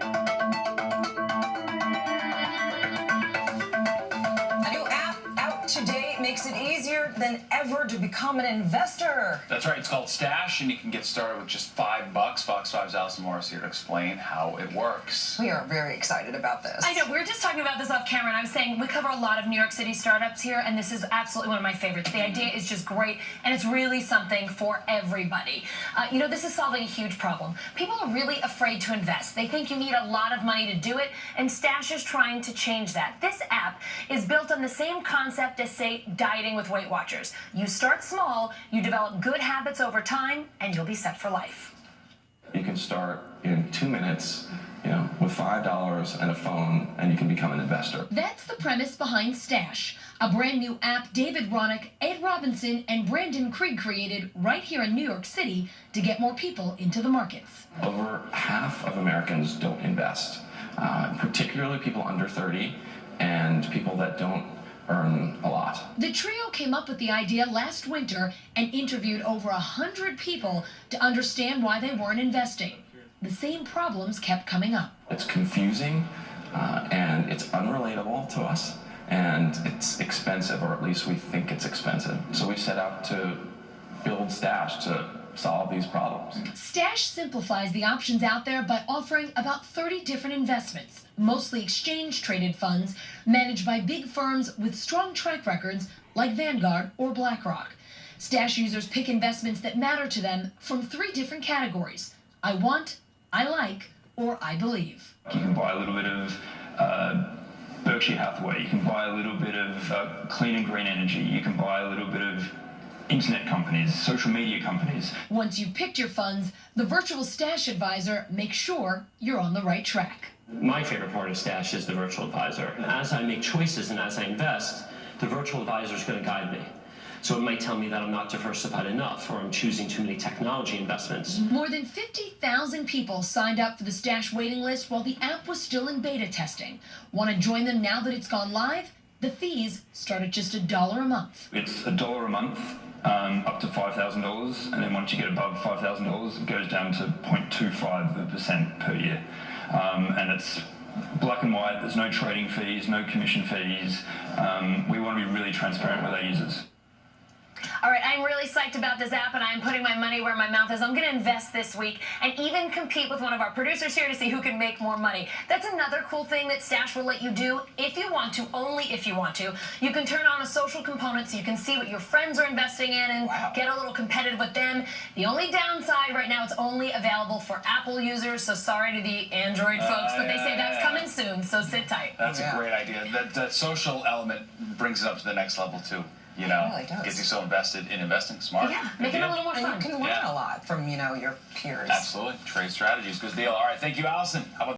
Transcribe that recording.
A new app out today makes it easier than ever to become an investor. That's right. It's called Stash, and you can get started with just $5. Fox 5's Allison Morris here to explain how it works. We are very excited about this. I know. We were just talking about this off camera, and I was saying we cover a lot of New York City startups here, and this is absolutely one of my favorites. The idea is just great, and it's really something for everybody. This is solving a huge problem. People are really afraid to invest. They think you need a lot of money to do it, and Stash is trying to change that. This app is built on the same concept as, say, dieting with Weight Watchers. You start small, you develop good habits over time, and you'll be set for life. You can start in 2 minutes, with $5 and a phone, and you can become an investor. That's the premise behind Stash, a brand new app David Ronick, Ed Robinson, and Brandon Krieg created right here in New York City to get more people into the markets. Over half of Americans don't invest, particularly people under 30 and people that don't earn a lot. The trio came up with the idea last winter and interviewed over 100 people to understand why they weren't investing. The same problems kept coming up. It's confusing, and it's unrelatable to us, and it's expensive, or at least we think it's expensive. So we set out to build Stash to solve these problems. Stash simplifies the options out there by offering about 30 different investments, mostly exchange-traded funds managed by big firms with strong track records like Vanguard or BlackRock. Stash users pick investments that matter to them from 3 different categories: I want, I like, or I believe. You can buy a little bit of Berkshire Hathaway, you can buy a little bit of clean and green energy, you can buy a little bit of internet companies, social media companies. Once you've picked your funds, the virtual Stash advisor makes sure you're on the right track. My favorite part of Stash is the virtual advisor. And as I make choices and as I invest, the virtual advisor is going to guide me. So it might tell me that I'm not diversified enough, or I'm choosing too many technology investments. More than 50,000 people signed up for the Stash waiting list while the app was still in beta testing. Want to join them now that it's gone live? The fees start at just $1 a month. It's $1 a month, up to $5,000, and then once you get above $5,000, it goes down to 0.25% per year. And it's black and white. There's no trading fees, no commission fees. We want to be really transparent with our users. All right, I'm really psyched about this app, and I'm putting my money where my mouth is. I'm going to invest this week and even compete with one of our producers here to see who can make more money. That's another cool thing that Stash will let you do if you want to, only if you want to. You can turn on a social component so you can see what your friends are investing in and get a little competitive with them. The only downside right now, it's only available for Apple users, so sorry to the Android folks, but they say that's coming soon, so sit tight. That's a great idea. That social element brings it up to the next level, too. It really does. Gets you so invested in investing. Smart. Yeah, make it a little more fun. And you can learn a lot from, your peers. Absolutely. Trade strategies. Good deal. All right. Thank you, Allison. How about